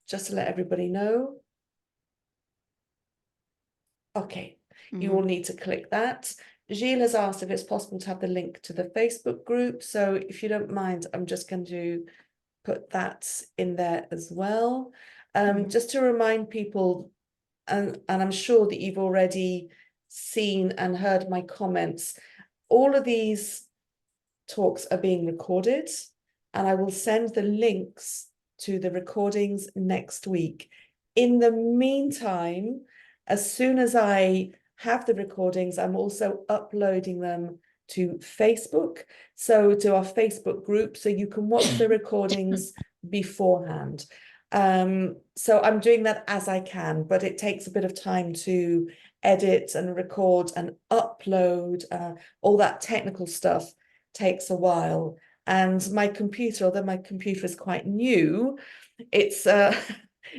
just to let everybody know. Okay, you will need to click that. Gilles has asked if it's possible to have the link to the Facebook group. So if you don't mind, I'm just going to put that in there as well. Just to remind people, and I'm sure that you've already seen and heard my comments, all of these talks are being recorded, and I will send the links to the recordings next week. In the meantime, as soon as I have the recordings, I'm also uploading them to Facebook, so to our Facebook group, so you can watch the recordings beforehand. So I'm doing that as I can, but it takes a bit of time to edit and record and upload. All that technical stuff takes a while. And my computer, although my computer is quite new, it's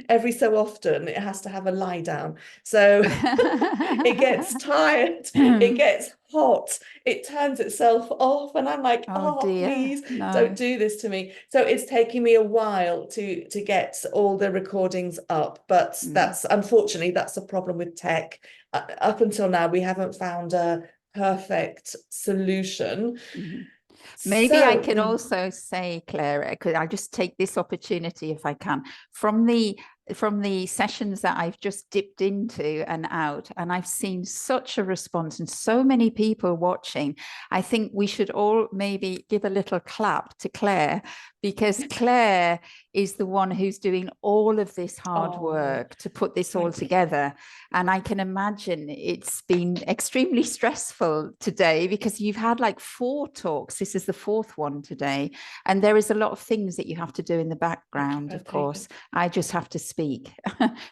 every so often it has to have a lie down. So it gets tired, it gets hot, it turns itself off, and I'm like, oh dear, please no. don't do this to me. So it's taking me a while to get all the recordings up, but that's unfortunately that's a problem with tech. Up until now, we haven't found a perfect solution. Maybe I can also say, Clara, could I just take this opportunity if I can, from the sessions that I've just dipped into and out, and I've seen such a response and so many people watching. I think we should all maybe give a little clap to Claire, because Claire is the one who's doing all of this hard work to put this all together. And I can imagine it's been extremely stressful today, because you've had like 4 talks. This is the 4th one today. And there is a lot of things that you have to do in the background, of course. I just have to speak.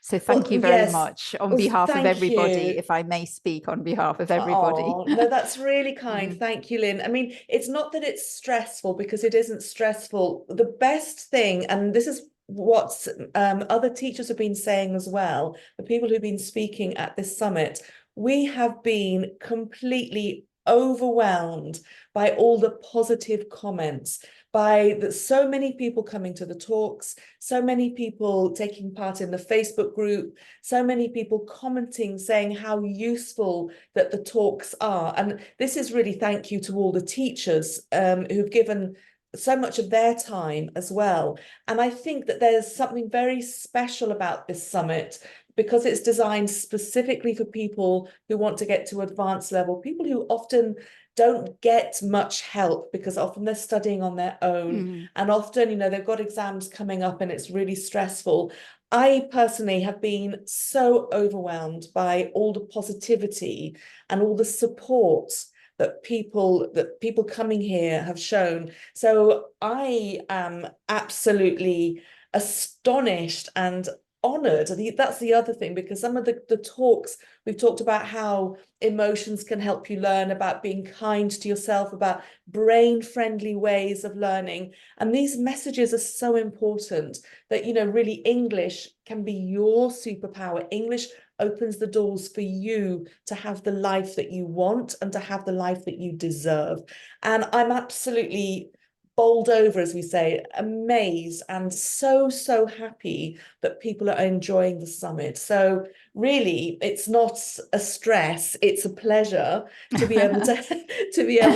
So thank you very much on behalf of everybody, if I may speak on behalf of everybody. No, that's really kind. Thank you, Lynn. I mean, it's not that it's stressful, because it isn't stressful. The best thing, and this is what other teachers have been saying as well, the people who've been speaking at this summit, we have been completely overwhelmed by all the positive comments, by so many people coming to the talks, so many people taking part in the Facebook group, so many people commenting, saying how useful that the talks are. And this is really thank you to all the teachers who've given so much of their time as well. And I think that there's something very special about this summit, because it's designed specifically for people who want to get to advanced level, people who often don't get much help, because often they're studying on their own, and often, you know, they've got exams coming up and it's really stressful. I personally have been so overwhelmed by all the positivity and all the support that people coming here have shown. So I am absolutely astonished and honored. I think that's the other thing, because some of the talks, we've talked about how emotions can help you learn, about being kind to yourself, about brain-friendly ways of learning. And these messages are so important, that, you know, really English can be your superpower. English opens the doors for you to have the life that you want and to have the life that you deserve. And I'm absolutely bowled over, as we say, amazed, and so happy that people are enjoying the summit. So really, it's not a stress, it's a pleasure to be able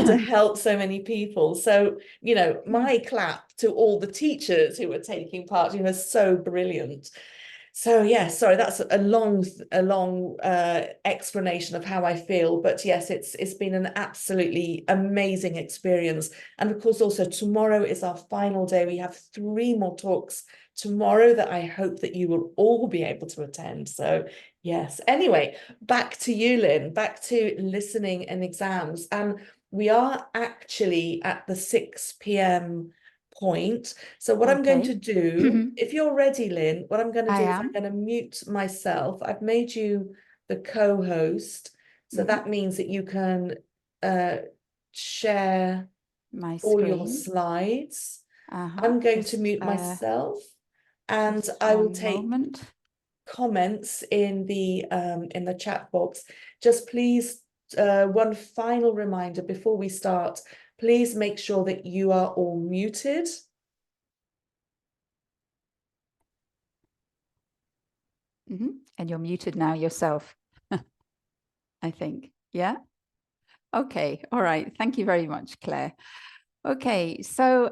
to help so many people. So, you know, my clap to all the teachers who are taking part, you know, so brilliant. So yes, sorry, that's a long explanation of how I feel, but yes, it's been an absolutely amazing experience. And of course, also tomorrow is our final day. We have 3 more talks tomorrow that I hope that you will all be able to attend. So yes, anyway, back to you, Lynn, back to listening and exams. And we are actually at the 6 p.m. point. So what I'm going to do, if you're ready, Lynn, what I'm going to do is I'm going to mute myself. I've made you the co-host, so that means that you can share all your slides. I'm going to mute myself, and I will take comments in the chat box. Just please, one final reminder before we start, please make sure that you are all muted. And you're muted now yourself, I think. Yeah. Okay. All right. Thank you very much, Claire. Okay, so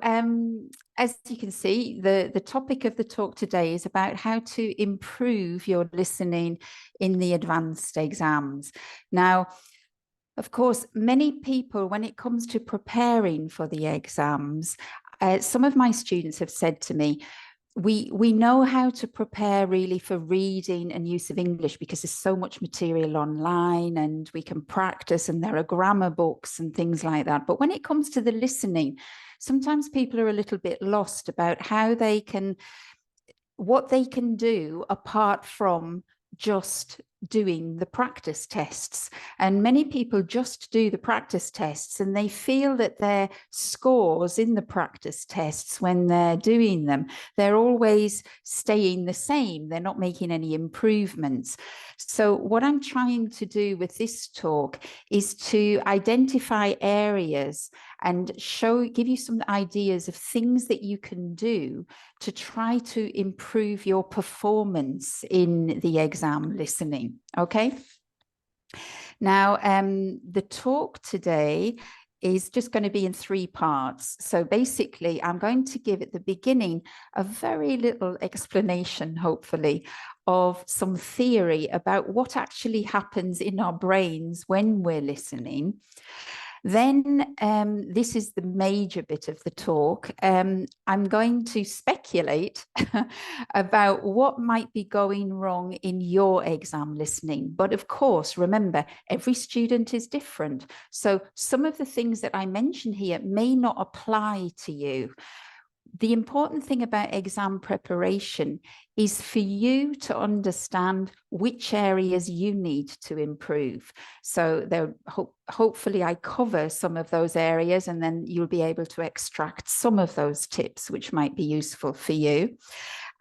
as you can see, the topic of the talk today is about how to improve your listening in the advanced exams. Now, of course, many people, when it comes to preparing for the exams, some of my students have said to me, we know how to prepare really for reading and use of English because there's so much material online and we can practice and there are grammar books and things like that. But when it comes to the listening, sometimes people are a little bit lost about how they can, what they can do apart from just doing the practice tests. And many people just do the practice tests and they feel that their scores in the practice tests when they're doing them, they're always staying the same. They're not making any improvements. So what I'm trying to do with this talk is to identify areas and give you some ideas of things that you can do to try to improve your performance in the exam listening. Okay. Now, the talk today is just going to be in 3 parts. So basically, I'm going to give at the beginning a very little explanation, hopefully, of some theory about what actually happens in our brains when we're listening. Then this is the major bit of the talk. I'm going to speculate about what might be going wrong in your exam listening. But of course, remember, every student is different. So some of the things that I mention here may not apply to you. The important thing about exam preparation is for you to understand which areas you need to improve. So hopefully I cover some of those areas and then you'll be able to extract some of those tips which might be useful for you.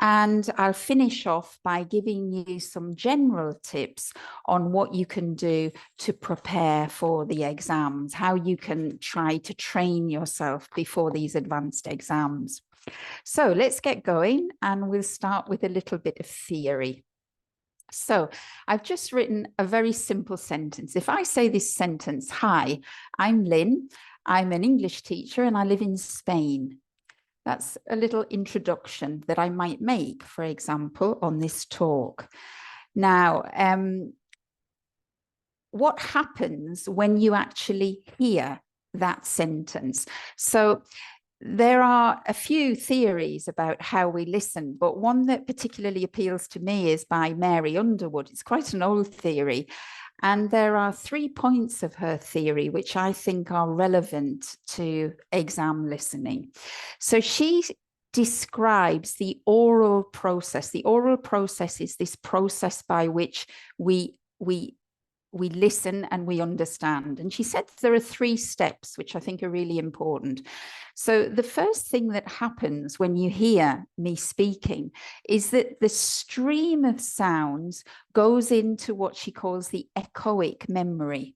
And I'll finish off by giving you some general tips on what you can do to prepare for the exams, how you can try to train yourself before these advanced exams. So let's get going and we'll start with a little bit of theory. So I've just written a very simple sentence. If I say this sentence, hi, I'm Lynn, I'm an English teacher and I live in Spain. That's a little introduction that I might make, for example, on this talk. Now, what happens when you actually hear that sentence? So there are a few theories about how we listen, but one that particularly appeals to me is by Mary Underwood. It's quite an old theory. And there are 3 points of her theory which I think are relevant to exam listening. So she describes the oral process. The oral process is this process by which we listen and we understand. And she said there are 3 steps, which I think are really important. So the first thing that happens when you hear me speaking is that the stream of sounds goes into what she calls the echoic memory.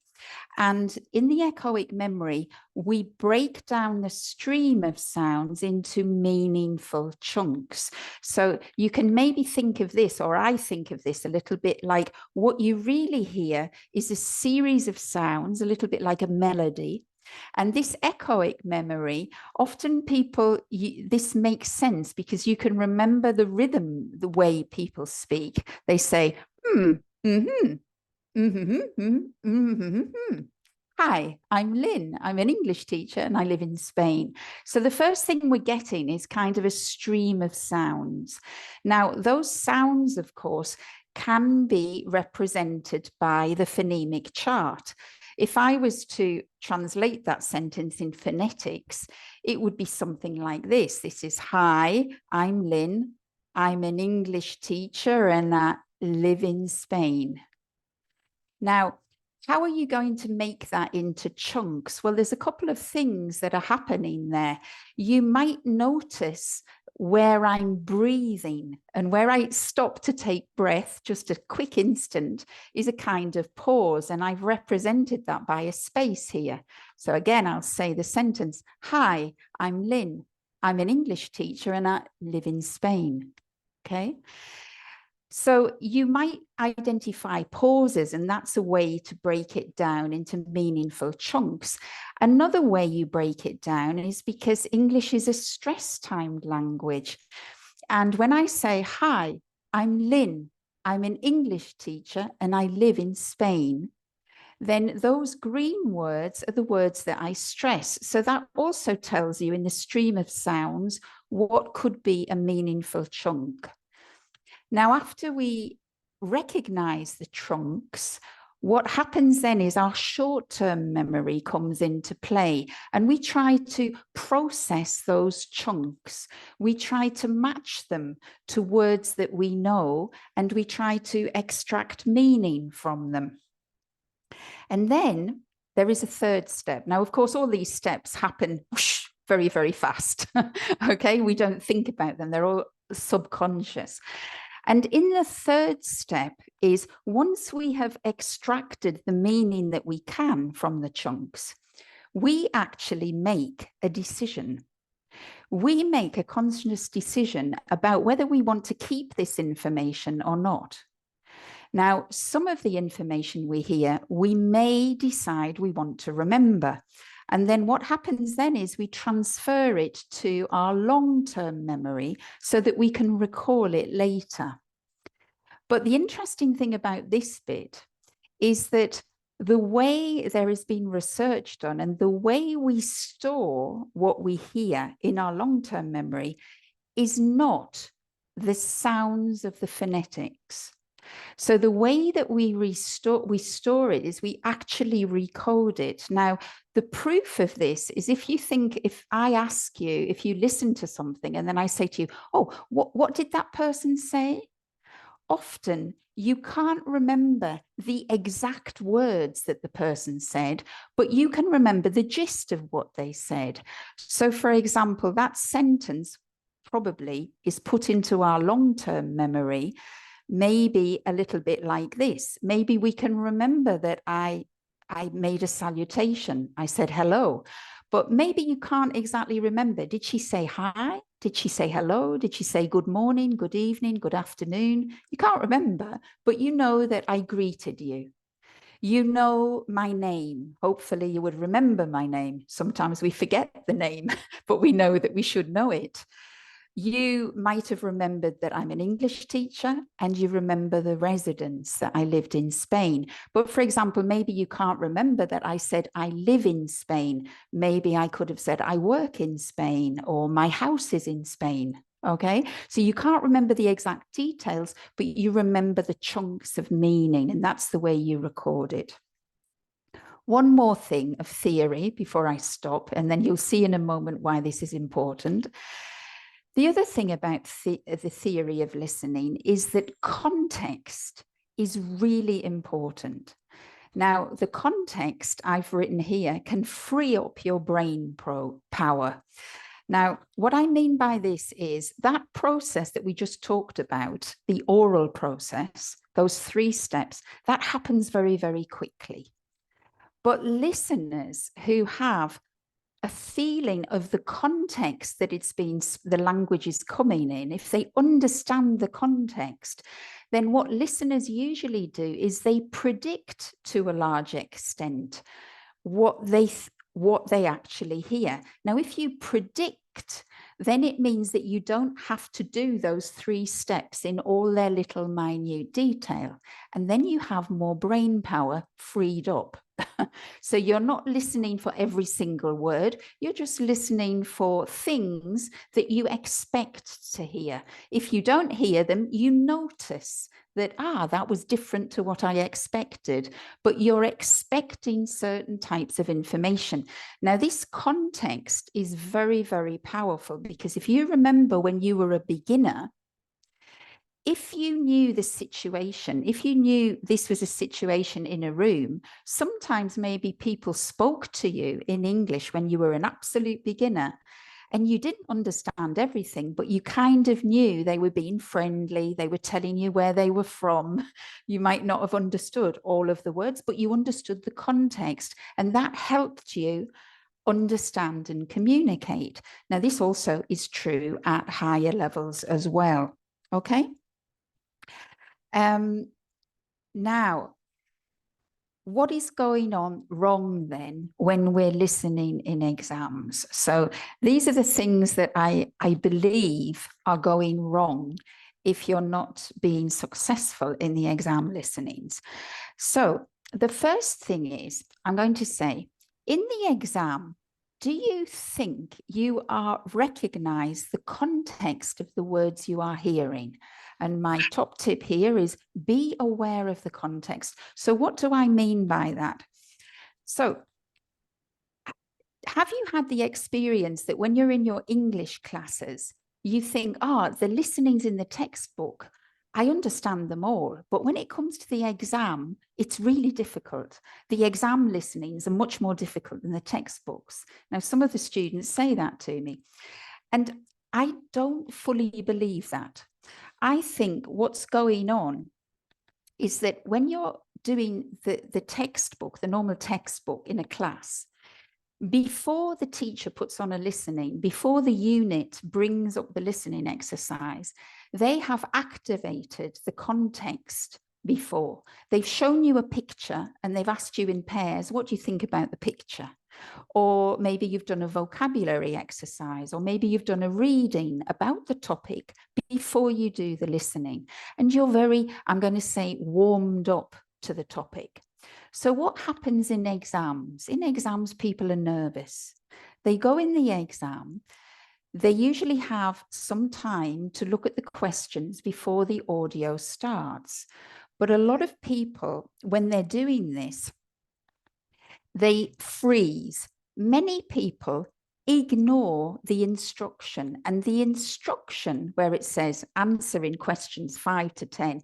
And in the echoic memory, we break down the stream of sounds into meaningful chunks. So you can maybe think of this, or I think of this a little bit like what you really hear is a series of sounds, a little bit like a melody. And this echoic memory, often this makes sense because you can remember the rhythm, the way people speak. They say, Hi, I'm Lynn. I'm an English teacher and I live in Spain. So the first thing we're getting is kind of a stream of sounds. Now, those sounds, of course, can be represented by the phonemic chart. If I was to translate that sentence in phonetics, it would be something like this. This is, hi, I'm Lynn. I'm an English teacher and I live in Spain. Now, how are you going to make that into chunks? Well, there's a couple of things that are happening there. You might notice where I'm breathing and where I stop to take breath, just a quick instant, is a kind of pause. And I've represented that by a space here. So again, I'll say the sentence, hi, I'm Lynn. I'm an English teacher and I live in Spain. Okay. So you might identify pauses, and that's a way to break it down into meaningful chunks. Another way you break it down is because English is a stress-timed language. And when I say, hi, I'm Lynn, I'm an English teacher and I live in Spain, then those green words are the words that I stress. So that also tells you in the stream of sounds what could be a meaningful chunk. Now, after we recognize the chunks, what happens then is our short-term memory comes into play, and we try to process those chunks. We try to match them to words that we know, and we try to extract meaning from them. And then there is a third step. Now, of course, all these steps happen whoosh, very, very fast. Okay, we don't think about them. They're all subconscious. And in the third step is, once we have extracted the meaning that we can from the chunks, we actually make a decision. We make a conscious decision about whether we want to keep this information or not. Now, some of the information we hear, we may decide we want to remember. And then what happens then is we transfer it to our long-term memory so that we can recall it later. But the interesting thing about this bit is that the way there has been research done and the way we store what we hear in our long-term memory is not the sounds of the phonetics. So the way that we store it is we actually recode it. Now, the proof of this is if I ask you, if you listen to something and then I say to you, oh, what did that person say? Often you can't remember the exact words that the person said, but you can remember the gist of what they said. So for example, that sentence probably is put into our long-term memory, maybe a little bit like this. Maybe we can remember that I made a salutation. I said hello, but maybe you can't exactly remember. Did she say hi? Did she say hello? Did she say good morning, good evening, good afternoon? You can't remember, but you know that I greeted you. You know my name. Hopefully you would remember my name. Sometimes we forget the name, but we know that we should know it. You might have remembered that I'm an English teacher and you remember the residence that I lived in Spain. But for example, maybe you can't remember that I said I live in Spain. Maybe I could have said I work in Spain or my house is in Spain. Okay, so you can't remember the exact details, but you remember the chunks of meaning, and that's the way you record it. One more thing of theory before I stop, and then you'll see in a moment why this is important. The other thing about the theory of listening is that context is really important. Now, the context I've written here can free up your brain power. Now, what I mean by this is that process that we just talked about, the oral process, those 3 steps, that happens very, very quickly. But listeners who have a feeling of the context that the language is coming in, if they understand the context, then what listeners usually do is they predict to a large extent what they actually hear. Now, if you predict, then it means that you don't have to do those 3 steps in all their little minute detail. And then you have more brain power freed up. So you're not listening for every single word. You're just listening for things that you expect to hear. If you don't hear them, you notice that, that was different to what I expected, but you're expecting certain types of information. Now, this context is very, very powerful, because if you remember when you were a beginner, if you knew the situation, if you knew this was a situation in a room, sometimes maybe people spoke to you in English when you were an absolute beginner and you didn't understand everything, but you kind of knew they were being friendly, they were telling you where they were from. You might not have understood all of the words, but you understood the context, and that helped you understand and communicate. Now, this also is true at higher levels as well, okay? Now, what is going on wrong then when we're listening in exams? So these are the things that I believe are going wrong if you're not being successful in the exam listenings. So the first thing is, I'm going to say, in the exam, do you think you are recognize the context of the words you are hearing? And my top tip here is be aware of the context. So what do I mean by that? So have you had the experience that when you're in your English classes, you think, the listenings in the textbook, I understand them all, but when it comes to the exam, it's really difficult. The exam listenings are much more difficult than the textbooks. Now, some of the students say that to me, and I don't fully believe that. I think what's going on is that when you're doing the textbook, the normal textbook in a class, before the teacher puts on a listening, before the unit brings up the listening exercise, they have activated the context before. They've shown you a picture and they've asked you in pairs, what do you think about the picture? Or maybe you've done a vocabulary exercise, or maybe you've done a reading about the topic before you do the listening. And you're very, I'm going to say, warmed up to the topic. So what happens in exams? In exams, people are nervous. They go in the exam. They usually have some time to look at the questions before the audio starts. But a lot of people, when they're doing this, they freeze. Many people ignore the instruction, and the instruction where it says answering questions 5 to 10,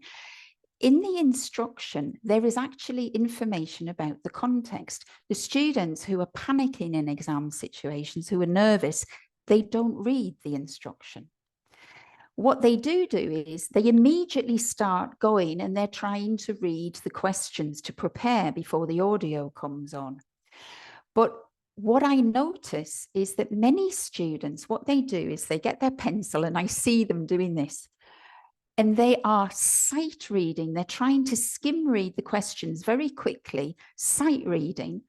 in the instruction, there is actually information about the context. The students who are panicking in exam situations, who are nervous, they don't read the instruction. What they do is they immediately start going and they're trying to read the questions to prepare before the audio comes on. But what I notice is that many students, what they do is they get their pencil, and I see them doing this, and they are sight reading. They're trying to skim read the questions very quickly, sight reading,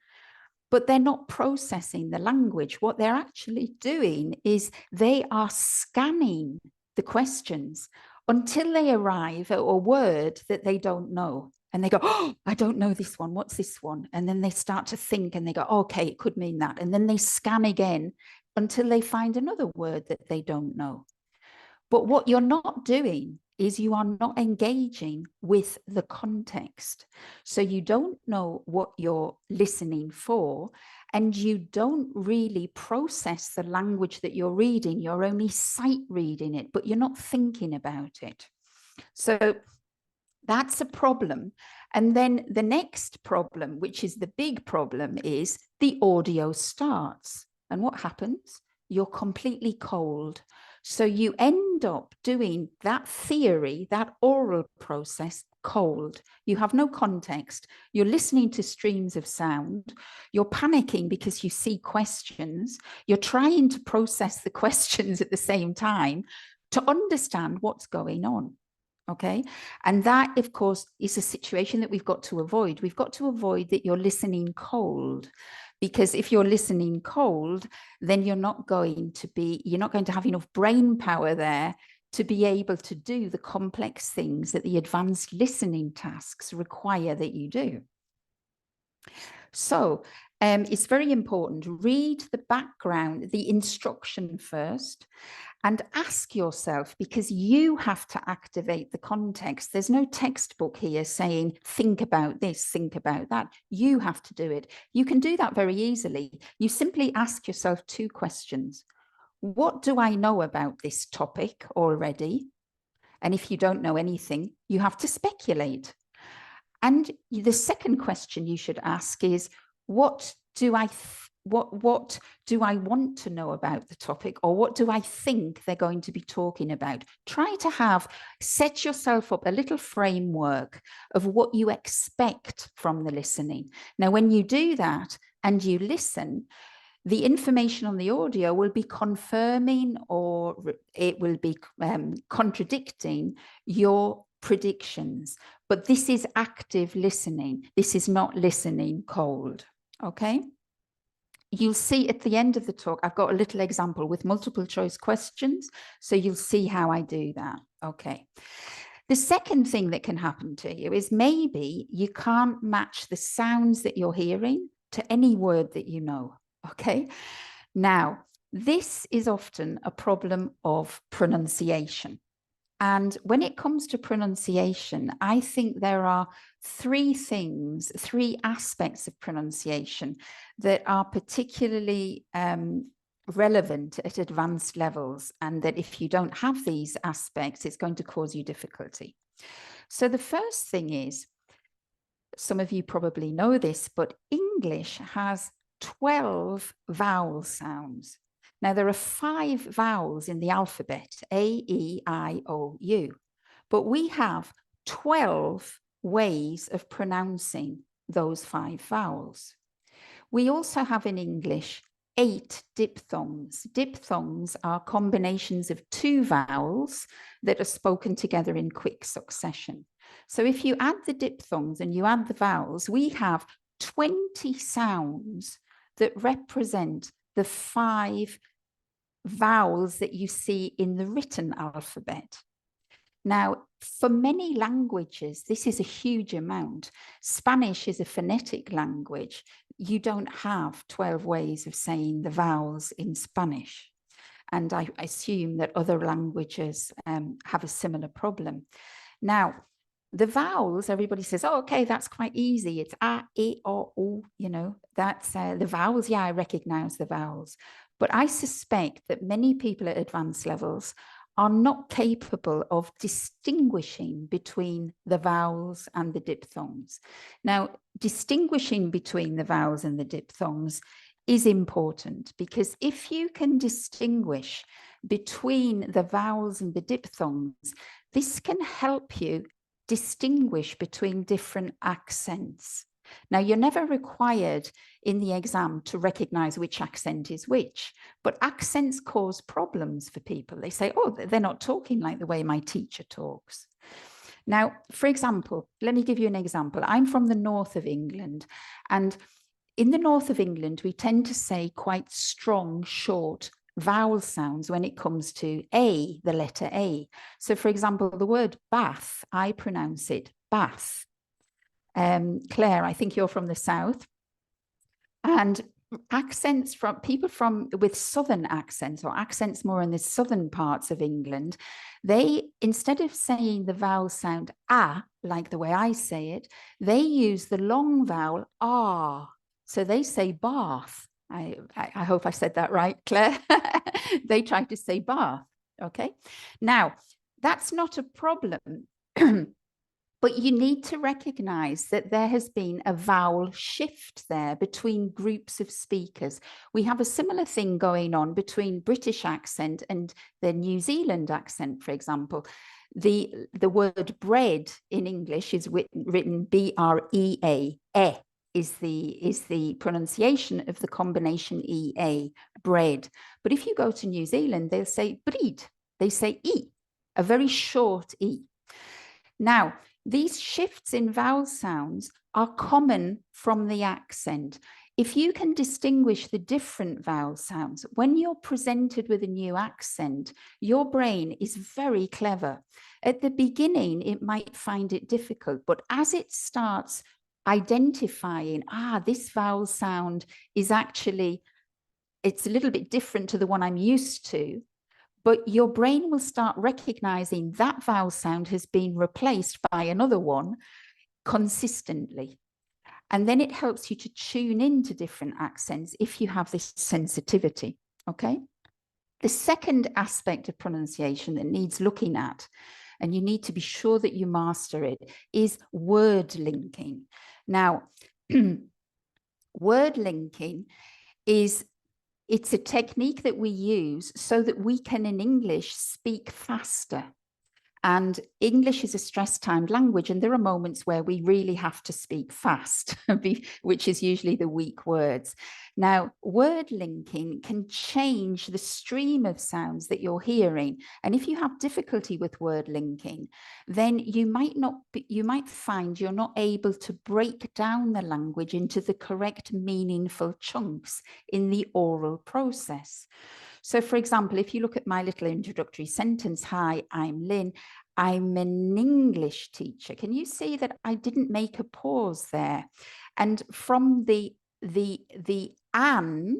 but they're not processing the language. What they're actually doing is they are scanning the questions until they arrive at a word that they don't know. And they go, I don't know this one. What's this one? And then they start to think and they go, okay, it could mean that. And then they scan again until they find another word that they don't know. But what you're not doing is you are not engaging with the context. So you don't know what you're listening for, and you don't really process the language that you're reading. You're only sight reading it, but you're not thinking about it. So that's a problem. And then the next problem, which is the big problem, is the audio starts. And what happens? You're completely cold. So you end up doing that theory, that oral process, cold. You have no context. You're listening to streams of sound. You're panicking because you see questions. You're trying to process the questions at the same time to understand what's going on. Okay. And that, of course, is a situation that we've got to avoid. We've got to avoid that you're listening cold. Because if you're listening cold, then you're not going to have enough brain power there to be able to do the complex things that the advanced listening tasks require that you do. So it's very important. Read the background, the instruction first, and ask yourself, because you have to activate the context. There's no textbook here saying, think about this, think about that. You have to do it. You can do that very easily. You simply ask yourself 2 questions. What do I know about this topic already? And if you don't know anything, you have to speculate. And the second question you should ask is, what do I want to know about the topic, or what do I think they're going to be talking about? Try to set yourself up a little framework of what you expect from the listening. Now, when you do that and you listen, the information on the audio will be confirming, or it will be contradicting your predictions, but this is active listening. This is not listening cold, okay? You'll see at the end of the talk, I've got a little example with multiple choice questions, so you'll see how I do that, okay? The second thing that can happen to you is maybe you can't match the sounds that you're hearing to any word that you know, okay? Now, this is often a problem of pronunciation. And when it comes to pronunciation, I think there are three aspects of pronunciation that are particularly relevant at advanced levels, and that if you don't have these aspects, it's going to cause you difficulty. So the first thing is, some of you probably know this, but English has 12 vowel sounds. Now, there are 5 vowels in the alphabet, A, E, I, O, U, but we have 12 ways of pronouncing those 5 vowels. We also have in English 8 diphthongs. Diphthongs are combinations of 2 vowels that are spoken together in quick succession. So if you add the diphthongs and you add the vowels, we have 20 sounds that represent the 5 vowels that you see in the written alphabet. Now, for many languages, this is a huge amount. Spanish is a phonetic language. You don't have 12 ways of saying the vowels in Spanish. And I assume that other languages have a similar problem. Now, the vowels, everybody says, oh, okay, that's quite easy. It's A, E, O, U, you know, that's the vowels. Yeah, I recognize the vowels. But I suspect that many people at advanced levels are not capable of distinguishing between the vowels and the diphthongs. Now, distinguishing between the vowels and the diphthongs is important, because if you can distinguish between the vowels and the diphthongs, this can help you distinguish between different accents. Now, you're never required in the exam to recognize which accent is which, but accents cause problems for people. They say, oh, they're not talking like the way my teacher talks. Now, for example, let me give you an example. I'm from the north of England, and in the north of England, we tend to say quite strong, short vowel sounds when it comes to A, the letter A. So, for example, the word bath, I pronounce it bath. Claire, I think you're from the south, and accents from people with southern accents, or accents more in the southern parts of England, they, instead of saying the vowel sound A, like the way I say it, they use the long vowel R. So they say bath. I hope I said that right, Claire. They try to say bath. Okay. Now, that's not a problem. But you need to recognize that there has been a vowel shift there between groups of speakers. We have a similar thing going on between British accent and the New Zealand accent, for example. The word bread in English is written B-R-E-A. Is the pronunciation of the combination E-A, bread. But if you go to New Zealand, they'll say breed. They say E, a very short E. Now, these shifts in vowel sounds are common from the accent. If you can distinguish the different vowel sounds, when you're presented with a new accent, your brain is very clever. At the beginning, it might find it difficult, but as it starts identifying, this vowel sound is actually, it's a little bit different to the one I'm used to, but your brain will start recognizing that vowel sound has been replaced by another one consistently. And then it helps you to tune into different accents if you have this sensitivity, okay? The second aspect of pronunciation that needs looking at, and you need to be sure that you master it, is word linking. Now, word linking it's a technique that we use so that we can, in English, speak faster. And English is a stress-timed language, and there are moments where we really have to speak fast, which is usually the weak words. Now, word linking can change the stream of sounds that you're hearing. And if you have difficulty with word linking, then you might find you're not able to break down the language into the correct meaningful chunks in the oral process. So, for example, if you look at my little introductory sentence, hi, I'm Lynn, I'm an English teacher. Can you see that I didn't make a pause there? And from the an,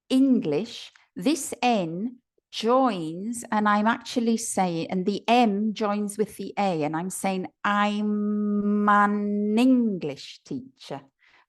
English, this N joins, and I'm actually saying, and the M joins with the A, and I'm saying, I'm an English teacher.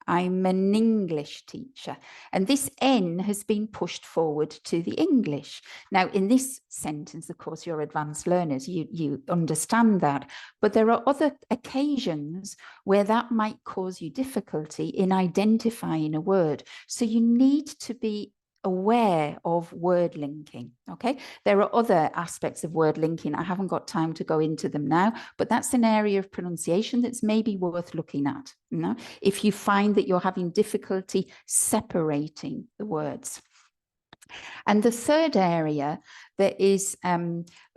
I'm an English teacher. And this N has been pushed forward to the English. Now, in this sentence, of course, you're advanced learners, you understand that. But there are other occasions where that might cause you difficulty in identifying a word. So you need to be aware of word linking. Okay, there are other aspects of word linking. I haven't got time to go into them now, but that's an area of pronunciation that's maybe worth looking at, you know, if you find that you're having difficulty separating the words. And the third area that is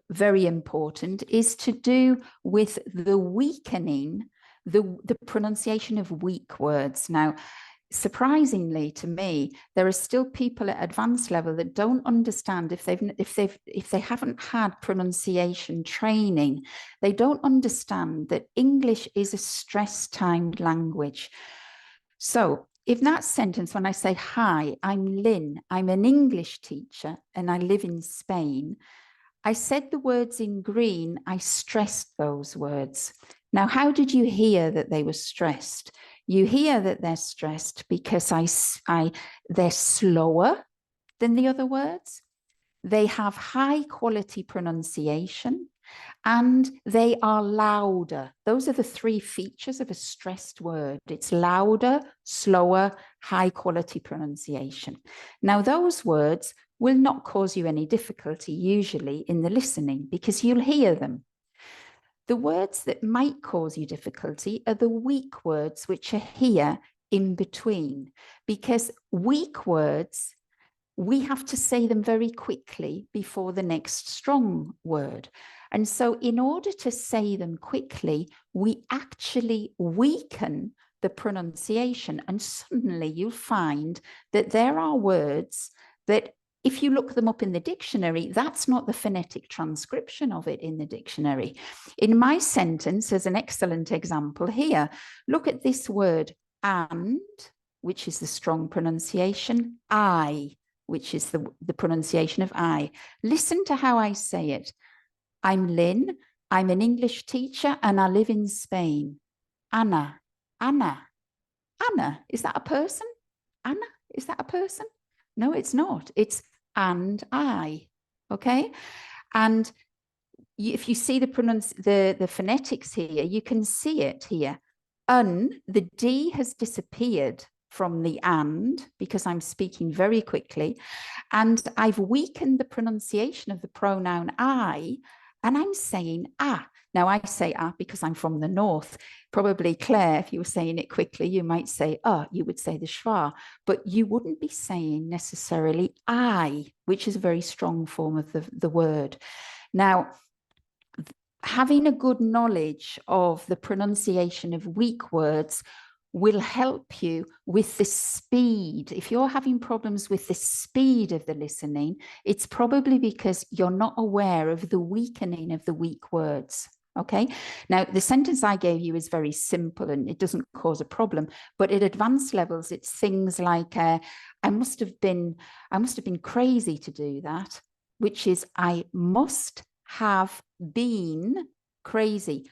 very important is to do with the weakening, the pronunciation of weak words. Now, surprisingly to me, there are still people at advanced level that don't understand, if they haven't had pronunciation training, they don't understand that English is a stress-timed language. So in that sentence, when I say, hi, I'm Lynn, I'm an English teacher and I live in Spain, I said the words in green, I stressed those words. Now, how did you hear that they were stressed? You hear that they're stressed because they're slower than the other words. They have high quality pronunciation and they are louder. Those are the three features of a stressed word. It's louder, slower, high quality pronunciation. Now, those words will not cause you any difficulty usually in the listening because you'll hear them. The words that might cause you difficulty are the weak words, which are here in between, because weak words, we have to say them very quickly before the next strong word. And so in order to say them quickly, we actually weaken the pronunciation. And suddenly you'll find that there are words that, if you look them up in the dictionary, that's not the phonetic transcription of it in the dictionary. In my sentence, as an excellent example here, look at this word and, which is the strong pronunciation, I, which is the pronunciation of I. Listen to how I say it. I'm Lynn, I'm an English teacher and I live in Spain. Anna, Anna, Anna, is that a person? Anna, is that a person? No, it's not. It's and I, okay? And if you see the phonetics here, you can see it here. The D has disappeared from the and because I'm speaking very quickly. And I've weakened the pronunciation of the pronoun I, and I'm saying ah. Now I say ah because I'm from the north. Probably Claire, if you were saying it quickly, you might say you would say the schwa, but you wouldn't be saying necessarily I, which is a very strong form of the word. Now, having a good knowledge of the pronunciation of weak words will help you with the speed. If you're having problems with the speed of the listening, it's probably because you're not aware of the weakening of the weak words. Okay, now the sentence I gave you is very simple and it doesn't cause a problem, but at advanced levels, it's things like I must have been crazy to do that, which is I must have been crazy.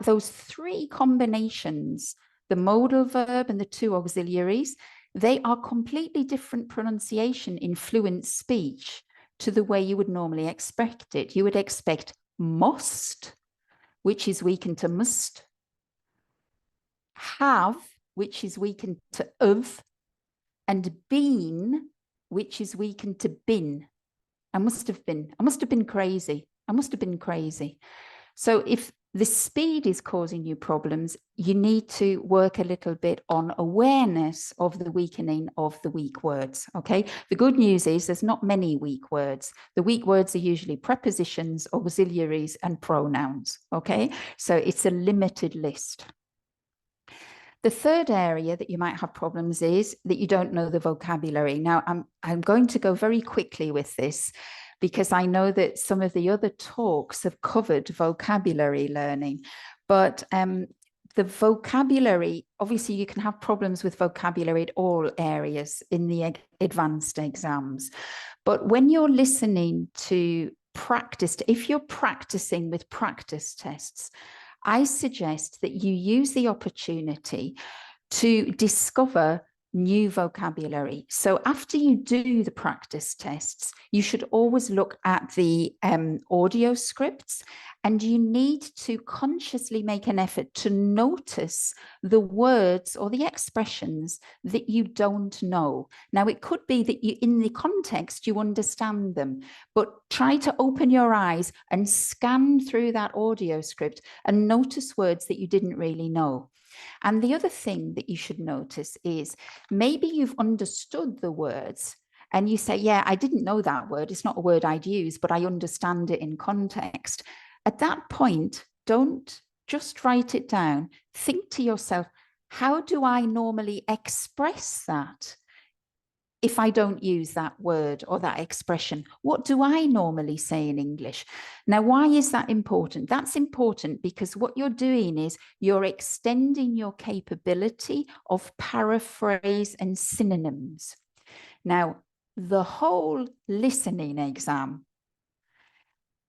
Those three combinations, the modal verb and the two auxiliaries, they are completely different pronunciation in fluent speech to the way you would normally expect it. You would expect must, which is weakened to must, have, which is weakened to of, and been, which is weakened to been. I must have been crazy. I must have been crazy. So if the speed is causing you problems, you need to work a little bit on awareness of the weakening of the weak words, okay? The good news is there's not many weak words. The weak words are usually prepositions, auxiliaries, and pronouns, okay? So it's a limited list. The third area that you might have problems is that you don't know the vocabulary. Now, I'm going to go very quickly with this, because I know that some of the other talks have covered vocabulary learning, but the vocabulary, obviously you can have problems with vocabulary at all areas in the advanced exams. But when you're listening to practice, if you're practicing with practice tests, I suggest that you use the opportunity to discover new vocabulary. So after you do the practice tests, you should always look at the audio scripts, and you need to consciously make an effort to notice the words or the expressions that you don't know. Now, it could be that you, in the context, you understand them, but try to open your eyes and scan through that audio script and notice words that you didn't really know. And the other thing that you should notice is maybe you've understood the words and you say, yeah, I didn't know that word. It's not a word I'd use, but I understand it in context. At that point, don't just write it down. Think to yourself, how do I normally express that? If I don't use that word or that expression, what do I normally say in English? Now, why is that important? That's important because what you're doing is you're extending your capability of paraphrase and synonyms. Now, the whole listening exam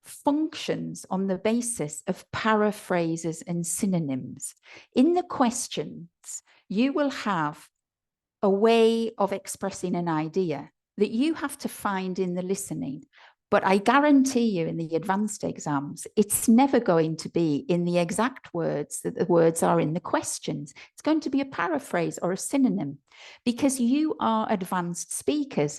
functions on the basis of paraphrases and synonyms. In the questions, you will have a way of expressing an idea that you have to find in the listening. But I guarantee you in the advanced exams, it's never going to be in the exact words that the words are in the questions. It's going to be a paraphrase or a synonym. Because you are advanced speakers,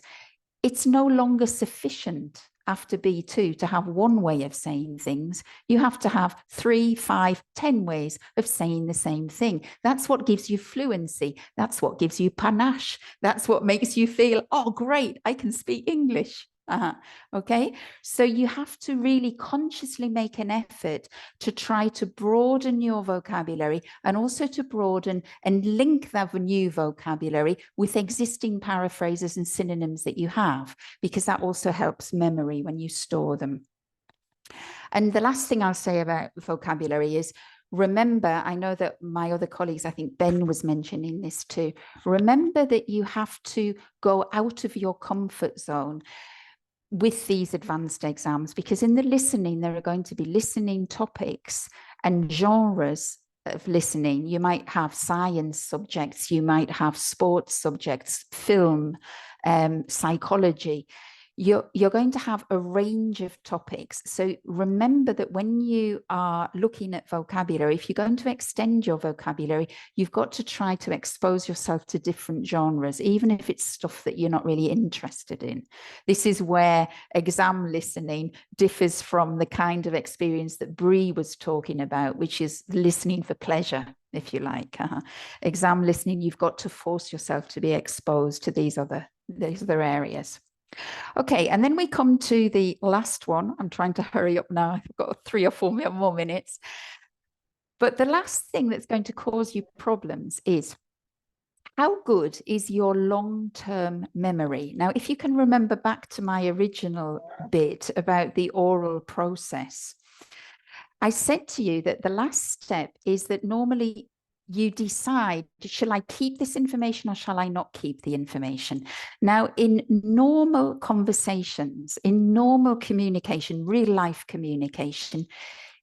it's no longer sufficient after B2 to have one way of saying things. You have to have 3, 5, 10 ways of saying the same thing. That's what gives you fluency. That's what gives you panache. That's what makes you feel, oh, great, I can speak English. Okay, so you have to really consciously make an effort to try to broaden your vocabulary and also to broaden and link that new vocabulary with existing paraphrases and synonyms that you have, because that also helps memory when you store them. And the last thing I'll say about vocabulary is, remember, I know that my other colleagues, I think Ben was mentioning this too, remember that you have to go out of your comfort zone with these advanced exams, because in the listening, there are going to be listening topics and genres of listening. You might have science subjects, you might have sports subjects, film, psychology. You're going to have a range of topics. So remember that when you are looking at vocabulary, if you're going to extend your vocabulary, you've got to try to expose yourself to different genres, even if it's stuff that you're not really interested in. This is where exam listening differs from the kind of experience that Bree was talking about, which is listening for pleasure, if you like. Exam listening, you've got to force yourself to be exposed to these other areas. Okay, and then we come to the last one. I'm trying to hurry up now. I've got 3 or 4 more minutes. But the last thing that's going to cause you problems is, how good is your long-term memory? Now, if you can remember back to my original bit about the oral process, I said to you that the last step is that normally you decide, shall I keep this information or shall I not keep the information? Now, in normal conversations, in normal communication, real life communication,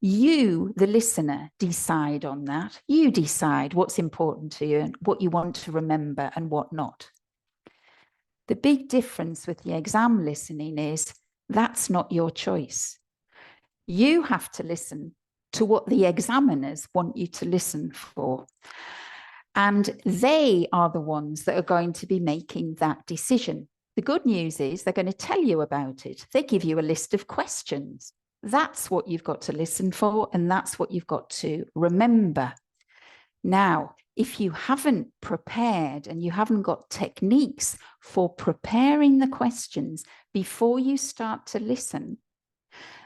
you, the listener, decide on that. You decide what's important to you and what you want to remember and what not. The big difference with the exam listening is that's not your choice. You have to listen to what the examiners want you to listen for. And they are the ones that are going to be making that decision. The good news is they're going to tell you about it. They give you a list of questions. That's what you've got to listen for, and that's what you've got to remember. Now, if you haven't prepared and you haven't got techniques for preparing the questions before you start to listen,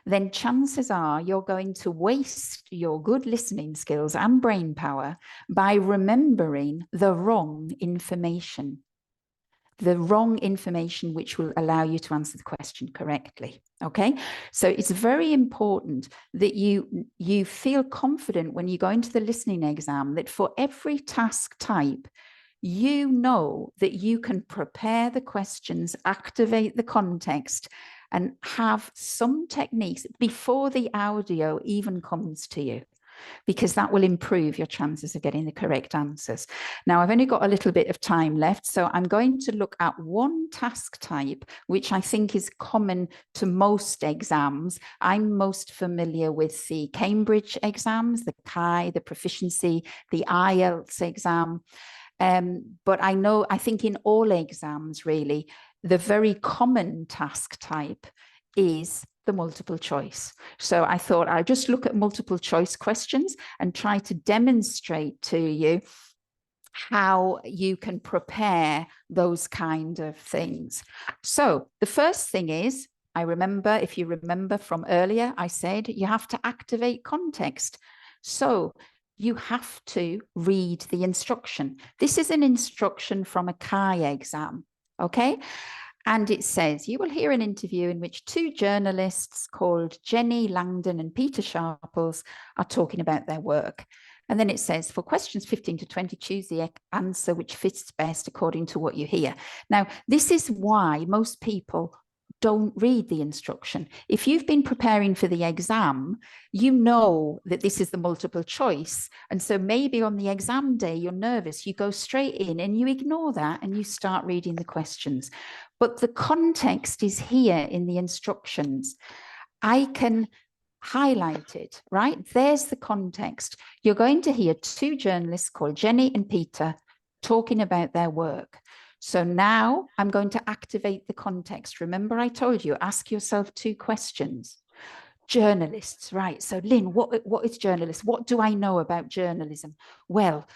then chances are you're going to waste your good listening skills and brain power by remembering the wrong information which will allow you to answer the question correctly. Okay, so it's very important that you feel confident when you go into the listening exam that for every task type, you know that you can prepare the questions, activate the context, and have some techniques before the audio even comes to you, because that will improve your chances of getting the correct answers. Now, I've only got a little bit of time left, so I'm going to look at one task type, which I think is common to most exams. I'm most familiar with the Cambridge exams, the CAI, the proficiency, the IELTS exam. But I think in all exams, really, the very common task type is the multiple choice. So I thought I'd just look at multiple choice questions and try to demonstrate to you how you can prepare those kind of things. So the first thing is, if you remember from earlier, I said you have to activate context. So you have to read the instruction. This is an instruction from a CAI exam, okay? And it says, you will hear an interview in which two journalists called Jenny Langdon and Peter Sharples are talking about their work. And then it says, for questions 15 to 20, choose the answer which fits best according to what you hear. Now, this is why most people don't read the instruction. If you've been preparing for the exam, you know that this is the multiple choice. And so maybe on the exam day, you're nervous, you go straight in and you ignore that and you start reading the questions. But the context is here in the instructions. I can highlight it, right? There's the context. You're going to hear two journalists called Jenny and Peter talking about their work. So now I'm going to activate the context. Remember, I told you, ask yourself two questions. Journalists, right? So Lynn, what is journalist? What do I know about journalism? Well,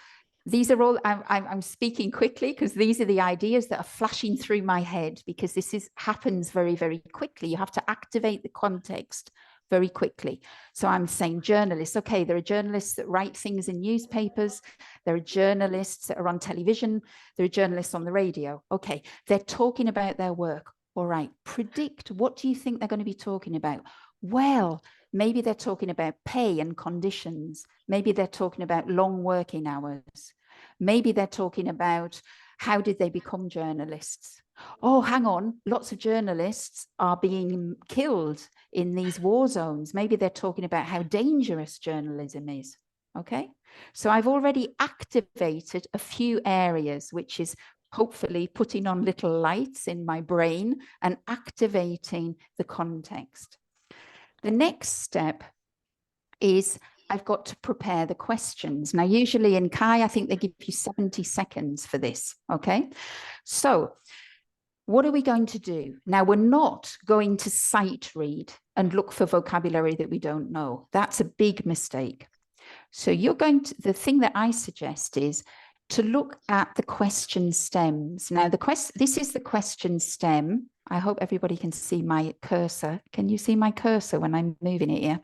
these are all, I'm speaking quickly because these are the ideas that are flashing through my head, because this happens very, very quickly. You have to activate the context very quickly. So I'm saying journalists. Okay, there are journalists that write things in newspapers. There are journalists that are on television. There are journalists on the radio. Okay, they're talking about their work. All right, predict. What do you think they're going to be talking about? Well, maybe they're talking about pay and conditions. Maybe they're talking about long working hours. Maybe they're talking about how did they become journalists? Oh, hang on, lots of journalists are being killed in these war zones. Maybe they're talking about how dangerous journalism is. Okay, so I've already activated a few areas, which is hopefully putting on little lights in my brain and activating the context. The next step is I've got to prepare the questions. Now, usually in CAI, I think they give you 70 seconds for this, okay? So what are we going to do? Now, we're not going to sight read and look for vocabulary that we don't know. That's a big mistake. So the thing that I suggest is to look at the question stems. Now, this is the question stem. I hope everybody can see my cursor. Can you see my cursor when I'm moving it here?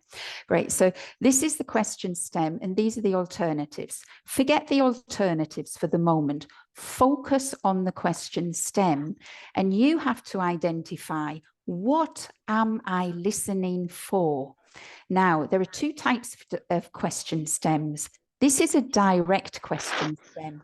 Great. So this is the question stem, and these are the alternatives. Forget the alternatives for the moment. Focus on the question stem, and you have to identify, what am I listening for? Now, there are two types of question stems. This is a direct question stem.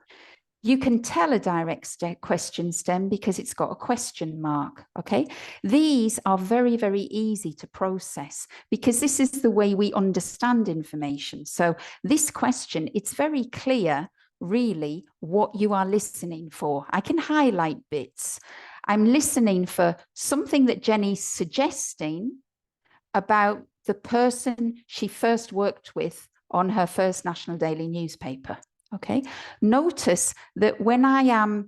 You can tell a direct question stem because it's got a question mark, okay? These are very, very easy to process because this is the way we understand information. So this question, it's very clear, really, what you are listening for. I can highlight bits. I'm listening for something that Jenny's suggesting about the person she first worked with on her first national daily newspaper. Okay, notice that when I am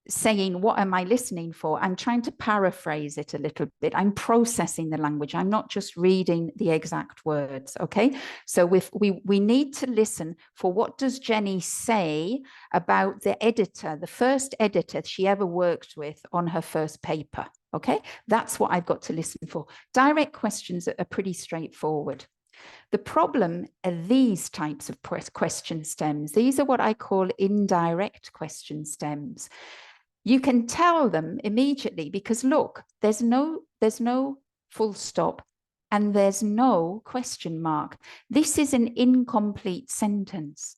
saying, what am I listening for? I'm trying to paraphrase it a little bit. I'm processing the language. I'm not just reading the exact words. Okay. So we need to listen for, what does Jenny say about the editor, the first editor she ever worked with on her first paper. Okay. That's what I've got to listen for. Direct questions are pretty straightforward. The problem are these types of question stems. These are what I call indirect question stems. You can tell them immediately because look, there's no full stop and there's no question mark. This is an incomplete sentence.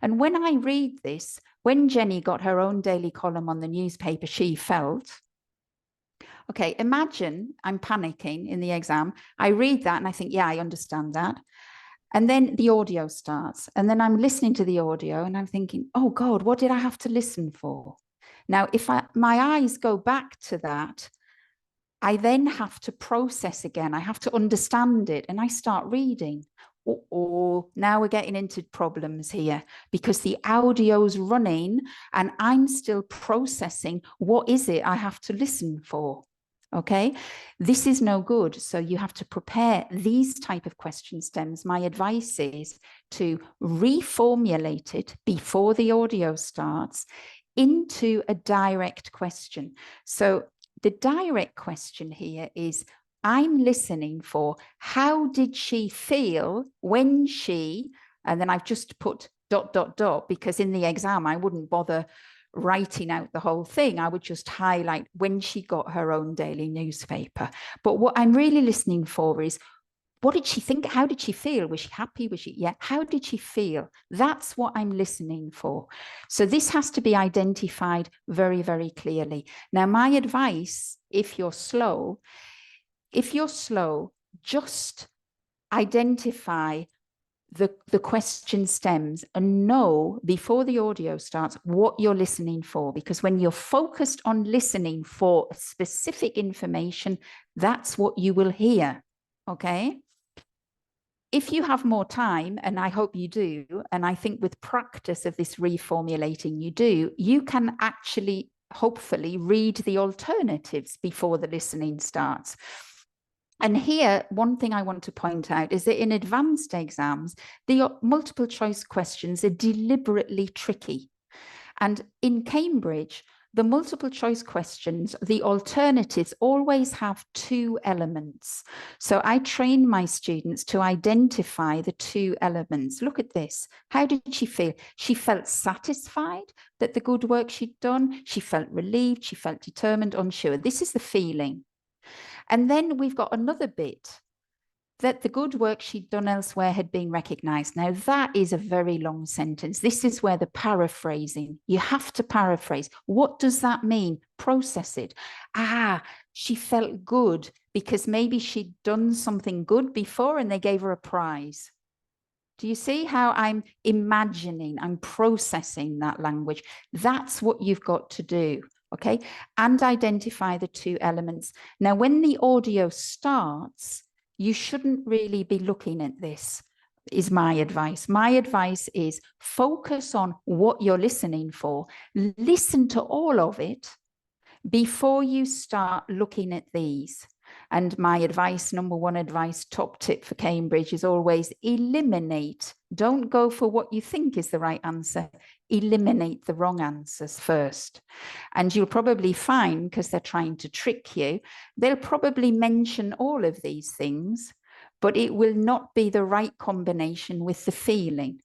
And when I read this, when Jenny got her own daily column on the newspaper, she felt, okay, imagine I'm panicking in the exam. I read that and I think, yeah, I understand that. And then the audio starts. And then I'm listening to the audio and I'm thinking, oh God, what did I have to listen for? Now, if my eyes go back to that, I then have to process again. I have to understand it. And I start reading. Oh, now we're getting into problems here because the audio's running and I'm still processing. What is it I have to listen for? Okay, this is no good. So you have to prepare these type of question stems. My advice is to reformulate it before the audio starts into a direct question. So the direct question here is, I'm listening for, how did she feel when she, and then I've just put ... because in the exam, I wouldn't bother writing out the whole thing. I would just highlight when she got her own daily newspaper. But what I'm really listening for is, what did she think? How did she feel? Was she happy? Was she, yeah, how did she feel? That's what I'm listening for. So this has to be identified very, very clearly. Now, my advice, if you're slow, just identify the question stems and know before the audio starts what you're listening for, because when you're focused on listening for specific information, that's what you will hear. Okay. If you have more time, and I hope you do, and I think with practice of this reformulating you do, you can actually hopefully read the alternatives before the listening starts. And here, one thing I want to point out is that in advanced exams, the multiple choice questions are deliberately tricky. And in Cambridge, the multiple choice questions, the alternatives always have two elements. So I train my students to identify the two elements. Look at this. How did she feel? She felt satisfied that the good work she'd done. She felt relieved. She felt determined, unsure. This is the feeling. And then we've got another bit, that the good work she'd done elsewhere had been recognized. Now, that is a very long sentence. This is where the paraphrasing, you have to paraphrase. What does that mean? Process it. She felt good because maybe she'd done something good before and they gave her a prize. Do you see how I'm imagining, I'm processing that language? That's what you've got to do. Okay, and identify the two elements. Now, when the audio starts, you shouldn't really be looking at this, is my advice. My advice is focus on what you're listening for. Listen to all of it before you start looking at these. And my advice, number one advice, top tip for Cambridge is always eliminate. Don't go for what you think is the right answer. Eliminate the wrong answers first. And you'll probably find, because they're trying to trick you, they'll probably mention all of these things, but it will not be the right combination with the feeling.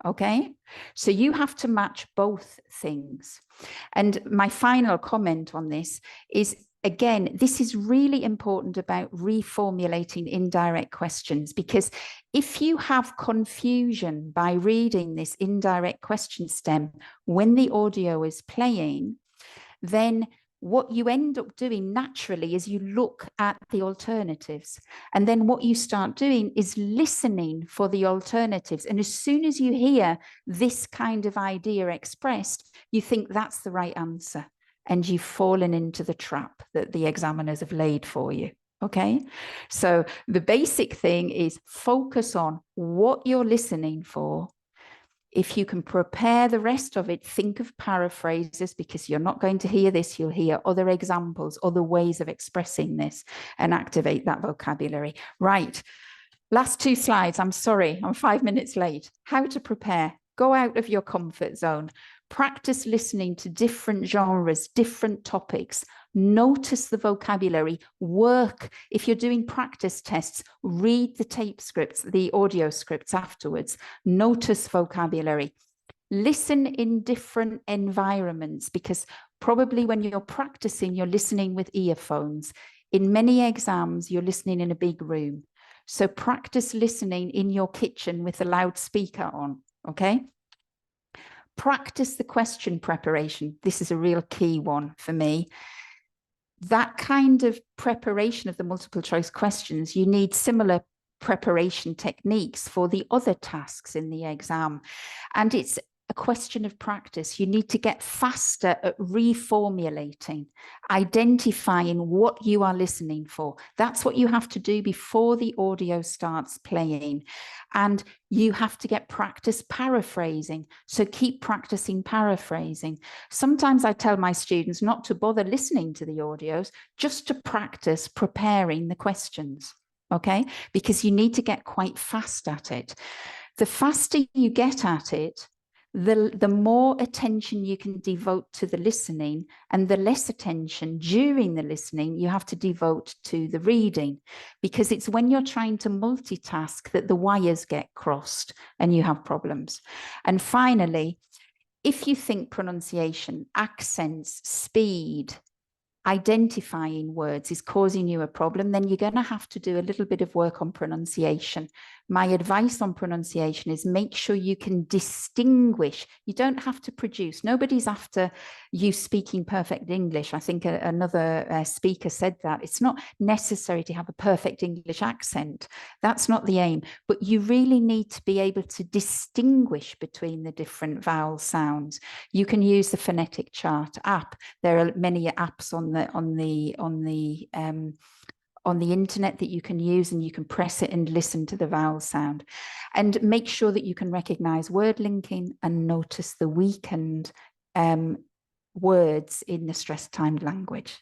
Okay, so you have to match both things. And my final comment on this is, again, this is really important about reformulating indirect questions, because if you have confusion by reading this indirect question stem when the audio is playing, then what you end up doing naturally is you look at the alternatives. And then what you start doing is listening for the alternatives. And as soon as you hear this kind of idea expressed, you think that's the right answer. And you've fallen into the trap that the examiners have laid for you. Okay, so the basic thing is focus on what you're listening for. If you can prepare the rest of it, think of paraphrases, because you're not going to hear this, you'll hear other examples, other ways of expressing this, and activate that vocabulary. Right, last 2 slides. I'm sorry, I'm 5 minutes late. How to prepare. Go out of your comfort zone. Practice listening to different genres, different topics. Notice the vocabulary. Work. If you're doing practice tests, read the tape scripts, the audio scripts afterwards. Notice vocabulary. Listen in different environments, because probably when you're practicing, you're listening with earphones. In many exams, you're listening in a big room. So practice listening in your kitchen with a loudspeaker on, okay? Practice the question preparation. This is a real key one for me. That kind of preparation of the multiple choice questions, you need similar preparation techniques for the other tasks in the exam. And it's a question of practice. You need to get faster at reformulating, identifying what you are listening for. That's what you have to do before the audio starts playing. And you have to get practice paraphrasing. So keep practicing paraphrasing. Sometimes I tell my students not to bother listening to the audios, just to practice preparing the questions, okay? Because you need to get quite fast at it. The faster you get at it, the more attention you can devote to the listening, and the less attention during the listening you have to devote to the reading, because it's when you're trying to multitask that the wires get crossed and you have problems. And finally, if you think pronunciation, accents, speed, identifying words is causing you a problem, then you're going to have to do a little bit of work on pronunciation. My advice on pronunciation is make sure you can distinguish. You don't have to produce. Nobody's after you speaking perfect English. I think another speaker said that. It's not necessary to have a perfect English accent. That's not the aim. But you really need to be able to distinguish between the different vowel sounds. You can use the Phonetic Chart app. There are many apps on the internet that you can use, and you can press it and listen to the vowel sound, and make sure that you can recognize word linking and notice the weakened words in the stress timed language.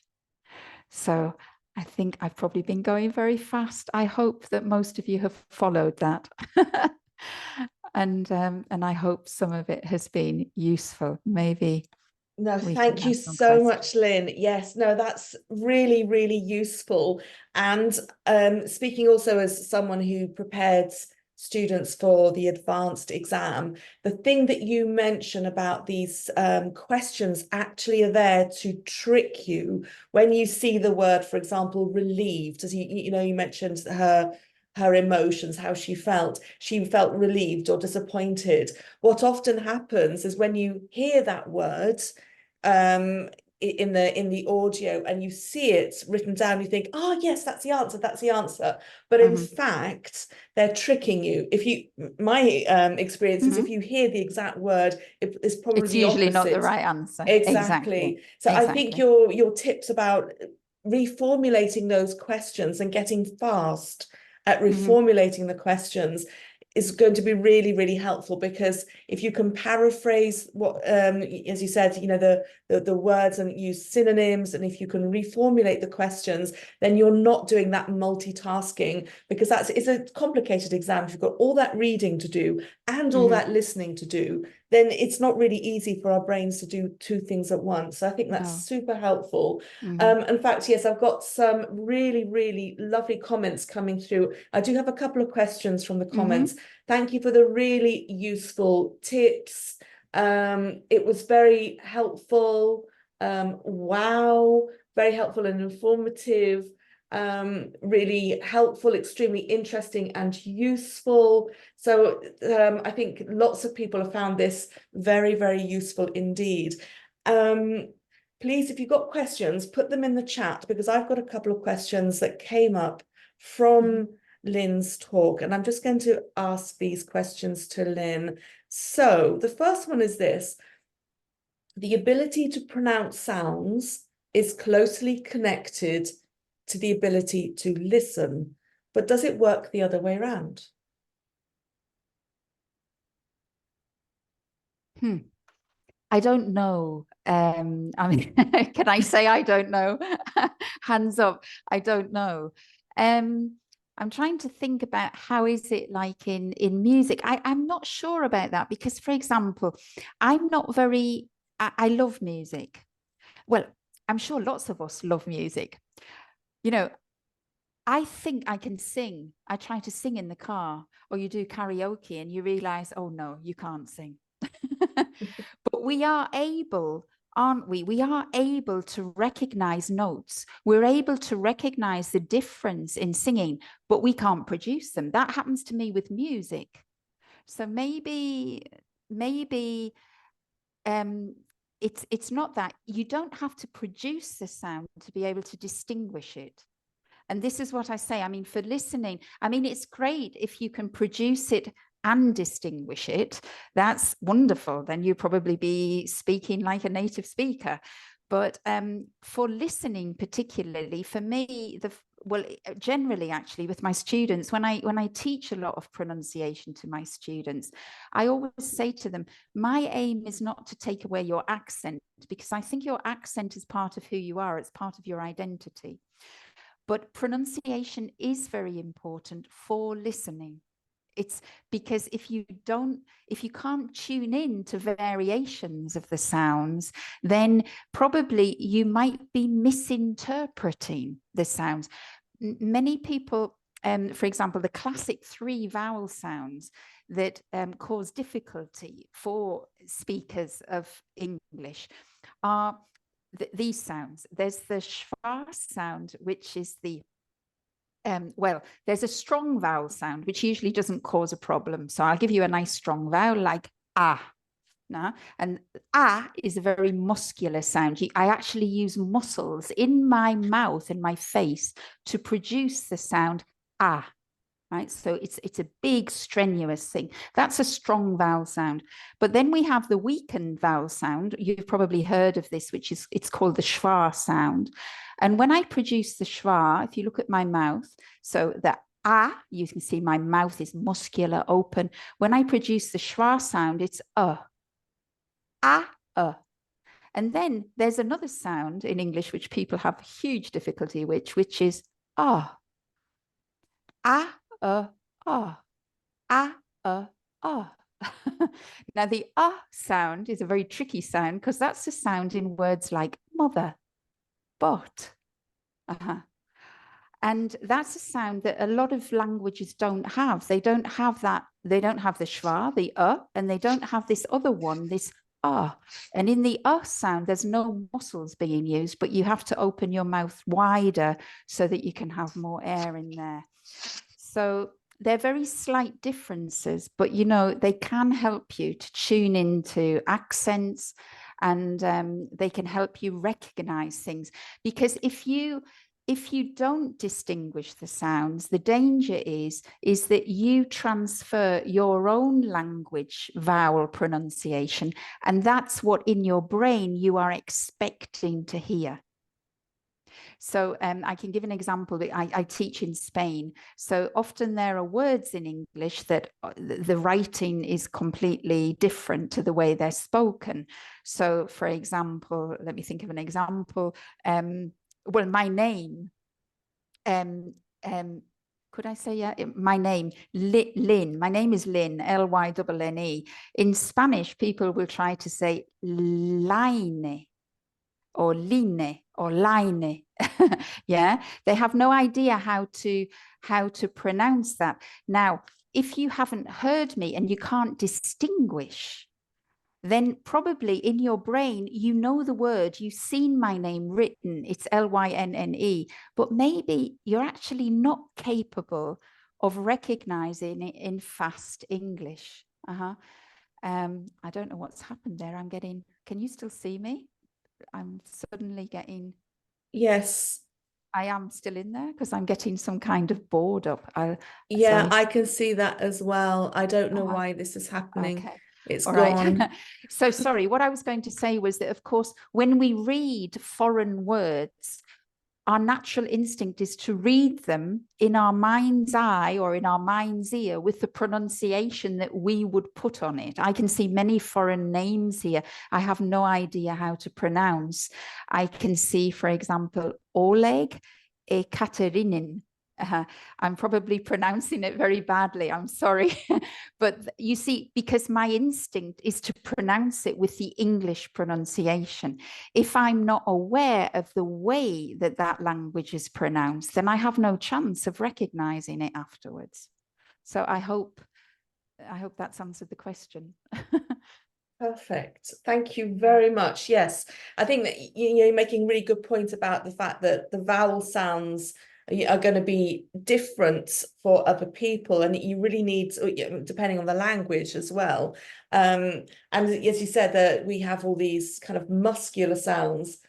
So I think I've probably been going very fast. I hope that most of you have followed that. And I hope some of it has been useful. Maybe. No, thank you so much, Lynn. Yes, no, that's really, really useful. And speaking also as someone who prepared students for the advanced exam, the thing that you mention about these questions actually are there to trick you when you see the word, for example, relieved, as you mentioned her emotions, how she felt relieved or disappointed. What often happens is when you hear that word in the audio and you see it written down, you think, oh yes, that's the answer. But in fact, they're tricking you. My experience is if you hear the exact word, it's probably it's usually not the right answer. Exactly. So I think your tips about reformulating those questions and getting fast at reformulating the questions is going to be really, really helpful, because if you can paraphrase what, as you said, the words and use synonyms, and if you can reformulate the questions, then you're not doing that multitasking, because it's a complicated exam. If you've got all that reading to do and all that listening to do, then it's not really easy for our brains to do 2 things at once. So I think that's super helpful. In fact, yes, I've got some really, really lovely comments coming through. I do have a couple of questions from the comments. Thank you for the really useful tips. It was very helpful. Wow, very helpful and informative. Really helpful, extremely interesting and useful. So I think lots of people have found this very, very useful indeed. Please, if you've got questions, put them in the chat, because I've got a couple of questions that came up from Lynn's talk, and I'm just going to ask these questions to Lynn. So the first one is this: the ability to pronounce sounds is closely connected to the ability to listen, but does it work the other way around? I don't know. I mean, can I say I don't know? Hands up, I don't know. I'm trying to think about how is it like in music. I'm not sure about that because, for example, I'm not very, I love music. Well, I'm sure lots of us love music. You know, I think I can sing. I try to sing in the car, or you do karaoke and you realize, oh no, you can't sing. But we are able, aren't we? We are able to recognize notes. We're able to recognize the difference in singing, but we can't produce them. That happens to me with music. So maybe it's not that. You don't have to produce the sound to be able to distinguish it. And this is what I say. I mean, for listening, I mean, it's great if you can produce it and distinguish it. That's wonderful. Then you probably be speaking like a native speaker. But for listening, particularly for me, generally actually with my students, when I teach a lot of pronunciation to my students, I always say to them, my aim is not to take away your accent, because I think your accent is part of who you are. It's part of your identity. But pronunciation is very important for listening. It's because if you can't tune in to variations of the sounds, then probably you might be misinterpreting the sounds. Many people, for example, the classic 3 vowel sounds that cause difficulty for speakers of English are these sounds. There's the schwa sound, which is the there's a strong vowel sound, which usually doesn't cause a problem. So I'll give you a nice strong vowel like ah. And ah is a very muscular sound. I actually use muscles in my mouth and my face to produce the sound ah. Right? So it's a big strenuous thing. That's a strong vowel sound. But then we have the weakened vowel sound. You've probably heard of this, it's called the schwa sound. And when I produce the schwa, if you look at my mouth, so the ah, you can see my mouth is muscular, open. When I produce the schwa sound, it's ah, and then there's another sound in English which people have huge difficulty with, which is ah, ah, Now the sound is a very tricky sound because that's the sound in words like mother, but. And that's a sound that a lot of languages don't have. They don't have that. They don't have the schwa, the and they don't have this other one, this And in the sound, there's no muscles being used, but you have to open your mouth wider so that you can have more air in there. So they're very slight differences, but you know, they can help you to tune into accents, and they can help you recognize things. Because if you don't distinguish the sounds, the danger is that you transfer your own language vowel pronunciation, and that's what in your brain you are expecting to hear. So I can give an example that I teach in Spain. So often there are words in English that the writing is completely different to the way they're spoken. So for example, let me think of an example. Well, my name, could I say, my name, Lynn, my name is Lynn, L-Y-N-N-E. In Spanish, people will try to say line or line or line. Yeah, they have no idea how to pronounce that. Now, if you haven't heard me and you can't distinguish, then probably in your brain, you know the word, you've seen my name written, it's L-Y-N-N-E, but maybe you're actually not capable of recognizing it in fast English. I don't know what's happened there. Can you still see me? I'm suddenly getting... Yes. I am still in there because I'm getting some kind of board up. Yeah, I can see that as well. I don't know why this is happening. Okay. It's All gone. Right. So sorry, what I was going to say was that, of course, when we read foreign words, our natural instinct is to read them in our mind's eye or in our mind's ear with the pronunciation that we would put on it. I can see many foreign names here I have no idea how to pronounce. I can see, for example, Oleg Ekaterinin. I'm probably pronouncing it very badly, I'm sorry. But you see, because my instinct is to pronounce it with the English pronunciation. If I'm not aware of the way that that language is pronounced, then I have no chance of recognizing it afterwards. So I hope that's answered the question. Perfect. Thank you very much. Yes, I think that you're making a really good point about the fact that the vowel sounds are going to be different for other people, and you really need, depending on the language as well. And as you said, that we have all these kind of muscular sounds.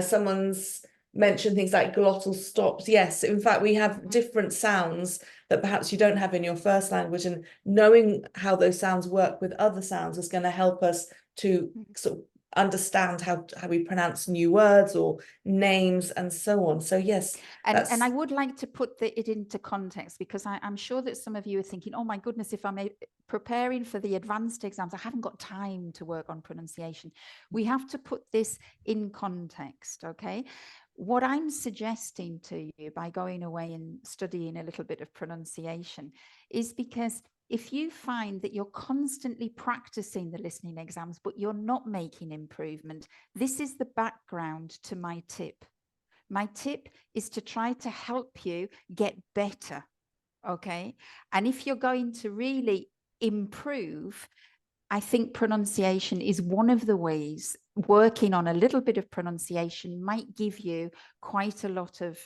Someone's mentioned things like glottal stops. Yes, in fact, we have different sounds that perhaps you don't have in your first language, and knowing how those sounds work with other sounds is going to help us to sort of understand how we pronounce new words or names and so on. So yes, and I would like to put it into context, because I'm sure that some of you are thinking, oh my goodness, if I'm preparing for the advanced exams, I haven't got time to work on pronunciation. We have to put this in context, okay? What I'm suggesting to you by going away and studying a little bit of pronunciation is because if you find that you're constantly practicing the listening exams, but you're not making improvement, this is the background to my tip. My tip is to try to help you get better, okay? And if you're going to really improve, I think pronunciation is one of the ways. Working on a little bit of pronunciation might give you quite a lot of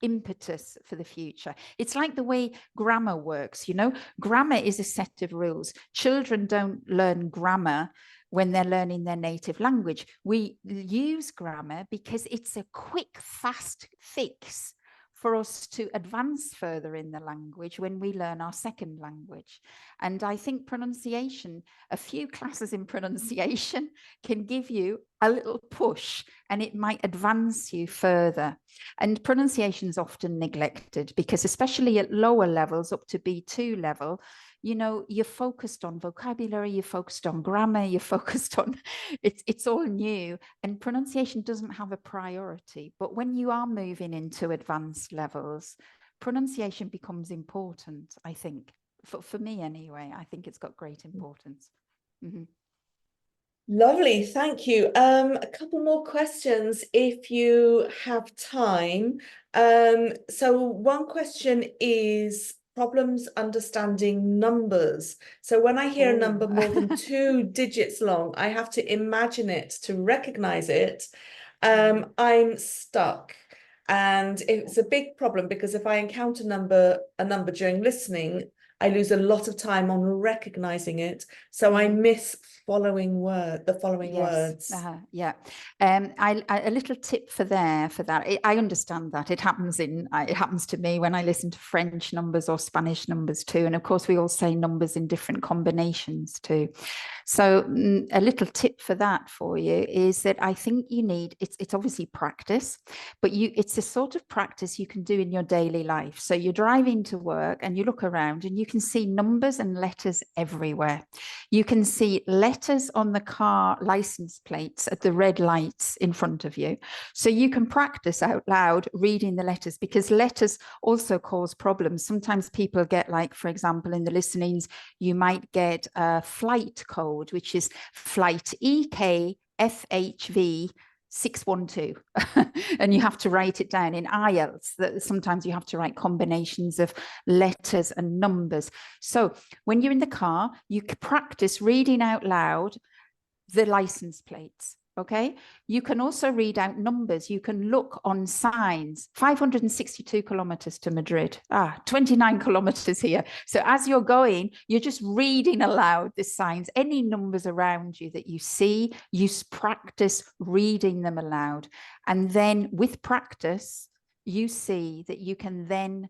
impetus for the future. It's like the way grammar works, you know. Grammar is a set of rules. Children don't learn grammar when they're learning their native language. We use grammar because it's a quick, fast fix for us to advance further in the language when we learn our second language. And I think pronunciation, a few classes in pronunciation can give you a little push, and it might advance you further. And pronunciation is often neglected because, especially at lower levels, up to B2 level, you know, you're focused on vocabulary, you're focused on grammar, you're focused on, it's all new, and pronunciation doesn't have a priority. But when you are moving into advanced levels, pronunciation becomes important, I think. For me anyway, I think it's got great importance. Mm-hmm. Lovely, thank you. A couple more questions if you have time. So one question is problems understanding numbers. So when I hear a number more than 2 digits long, I have to imagine it to recognize it. I'm stuck. And it's a big problem because if I encounter a number during listening, I lose a lot of time on recognizing it. So I miss the following words. Yeah. A little tip for that. I understand that it happens to me when I listen to French numbers or Spanish numbers too. And of course, we all say numbers in different combinations too. So a little tip for that for you is that I think you need, it's obviously practice, but it's a sort of practice you can do in your daily life. So you're driving to work and you look around and you can see numbers and letters everywhere. You can see letters on the car license plates at the red lights in front of you. So you can practice out loud reading the letters, because letters also cause problems. Sometimes people get, like, for example, in the listenings, you might get a flight code, which is flight EKFHV 612 and you have to write it down. In IELTS, that sometimes you have to write combinations of letters and numbers. So when you're in the car, you can practice reading out loud the license plates. Okay, you can also read out numbers. You can look on signs. 562 kilometers to Madrid. 29 kilometers here. So as you're going, you're just reading aloud the signs. Any numbers around you that you see, you practice reading them aloud. And then with practice, you see that you can then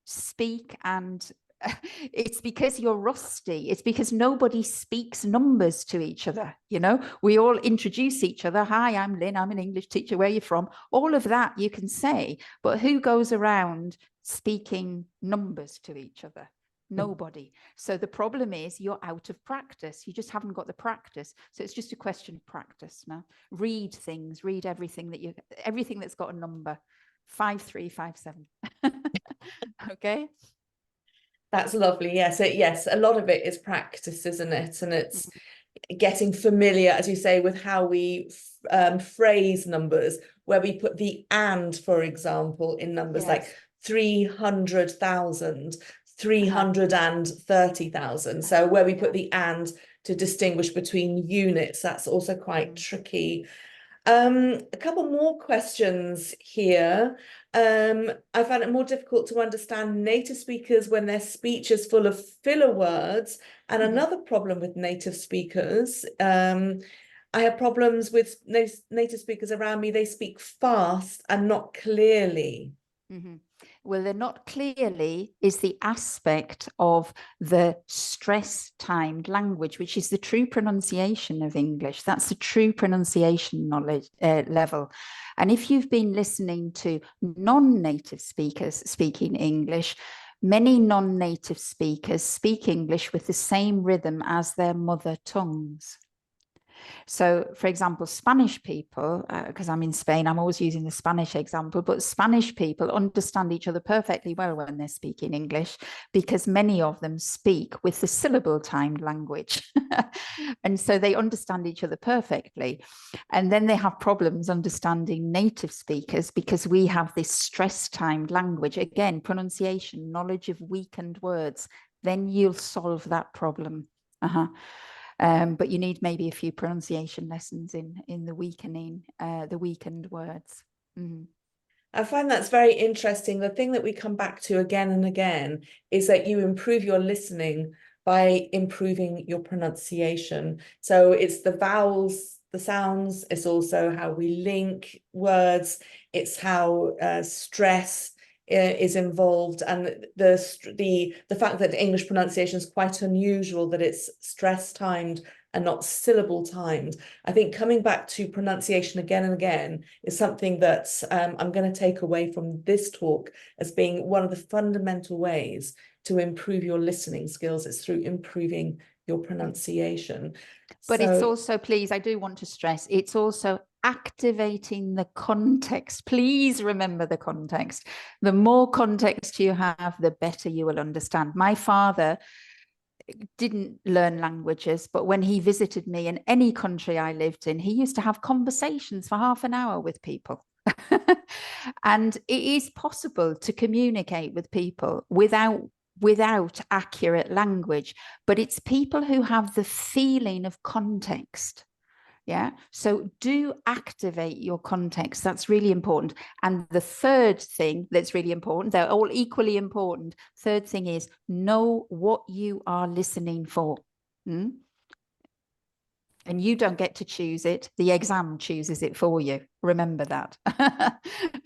speak and it's because you're rusty. It's because nobody speaks numbers to each other. You know, we all introduce each other. Hi, I'm Lynn. I'm an English teacher. Where are you from? All of that you can say, but who goes around speaking numbers to each other? Nobody. So the problem is you're out of practice. You just haven't got the practice. So it's just a question of practice now. Read things, read everything that's got a number. 5357. Okay. That's lovely. Yes, yes, a lot of it is practice, isn't it? And it's getting familiar, as you say, with how we phrase numbers, where we put the and, for example, in numbers like 300,000, 330,000. So where we put the and to distinguish between units, that's also quite tricky. A couple more questions here. I found it more difficult to understand native speakers when their speech is full of filler words. And another problem with native speakers, I have problems with native speakers around me. They speak fast and not clearly. Well, they're not clearly is the aspect of the stress-timed language, which is the true pronunciation of English. That's the true pronunciation knowledge level. And if you've been listening to non-native speakers speaking English, many non-native speakers speak English with the same rhythm as their mother tongues. So, for example, Spanish people, because I'm in Spain, I'm always using the Spanish example, but Spanish people understand each other perfectly well when they're speaking English, because many of them speak with the syllable timed language. And so they understand each other perfectly. And then they have problems understanding native speakers because we have this stress timed language. Again, pronunciation, knowledge of weakened words. Then you'll solve that problem. But you need maybe a few pronunciation lessons in the weakened words. I find that's very interesting. The thing that we come back to again and again is that you improve your listening by improving your pronunciation. So it's the vowels, the sounds, it's also how we link words, it's how stress is involved, and the fact that English pronunciation is quite unusual, that it's stress timed and not syllable timed. I think coming back to pronunciation again and again is something that I'm going to take away from this talk as being one of the fundamental ways to improve your listening skills. It's through improving your pronunciation. But it's also, please, I do want to stress, it's also activating the context. Please remember the context. The more context you have, the better you will understand. My father didn't learn languages, but when he visited me in any country I lived in, he used to have conversations for half an hour with people. And it is possible to communicate with people without accurate language, but it's people who have the feeling of context. Yeah. So do activate your context. That's really important. And the third thing that's really important, they're all equally important. Third thing is know what you are listening for. And you don't get to choose it. The exam chooses it for you. Remember that.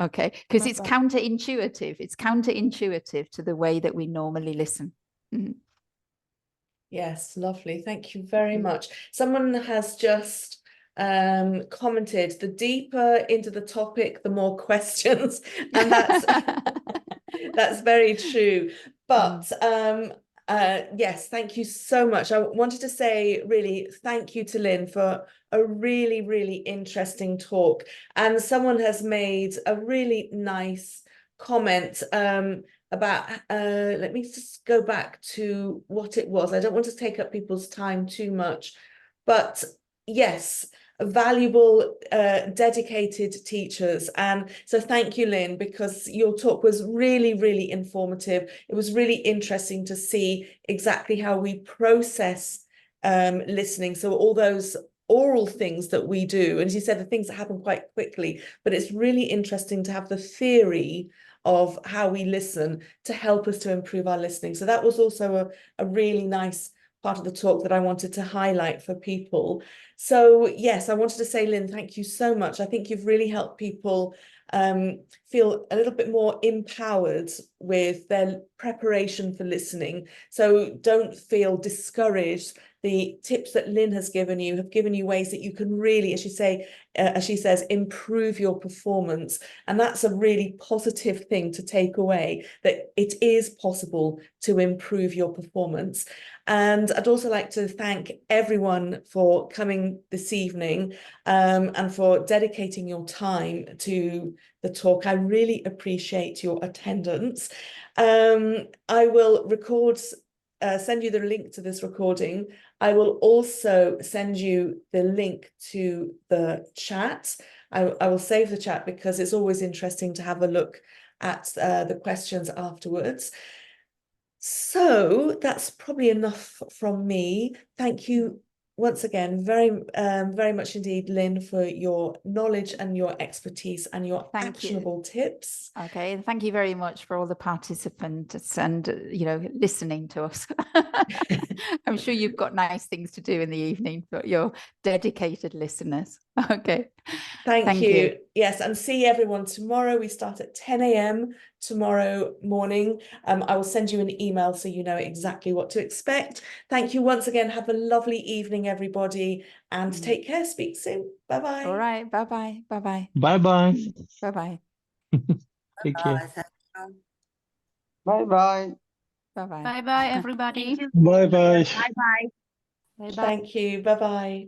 Okay. Because it's counterintuitive. It's counterintuitive to the way that we normally listen. Yes, lovely. Thank you very much. Someone has just commented, the deeper into the topic, the more questions, and that's that's very true. But yes, thank you so much. I wanted to say really thank you to Lynn for a really, really interesting talk. And someone has made a really nice comment about, let me just go back to what it was. I don't want to take up people's time too much, but yes, valuable, dedicated teachers. And so thank you, Lynn, because your talk was really, really informative. It was really interesting to see exactly how we process listening. So all those oral things that we do, and as you said, the things that happen quite quickly, but it's really interesting to have the theory of how we listen to help us to improve our listening. So that was also a really nice part of the talk that I wanted to highlight for people. So yes, I wanted to say, Lynn, thank you so much. I think you've really helped people feel a little bit more empowered with their preparation for listening. So don't feel discouraged. The tips that Lynn has given you have given you ways that you can really, as she says, improve your performance. And that's a really positive thing to take away, that it is possible to improve your performance. And I'd also like to thank everyone for coming this evening, and for dedicating your time to the talk. I really appreciate your attendance. I will send you the link to this recording. I will also send you the link to the chat. I will save the chat because it's always interesting to have a look at the questions afterwards. So that's probably enough from me. Thank you once again very much indeed, Lynn, for your knowledge and your expertise and your actionable tips. Okay, and thank you very much for all the participants and listening to us. I'm sure you've got nice things to do in the evening for your dedicated listeners. Okay. Thank you. Yes, and see everyone tomorrow. We start at 10 a.m. tomorrow morning. I will send you an email so you know exactly what to expect. Thank you once again. Have a lovely evening, everybody, and take care. Speak soon. Bye-bye. All right. Bye-bye. Bye-bye. Bye-bye. Bye-bye. Take care. Bye-bye. Bye-bye. Bye bye, everybody. Bye-bye. Bye bye. Thank you. Bye-bye.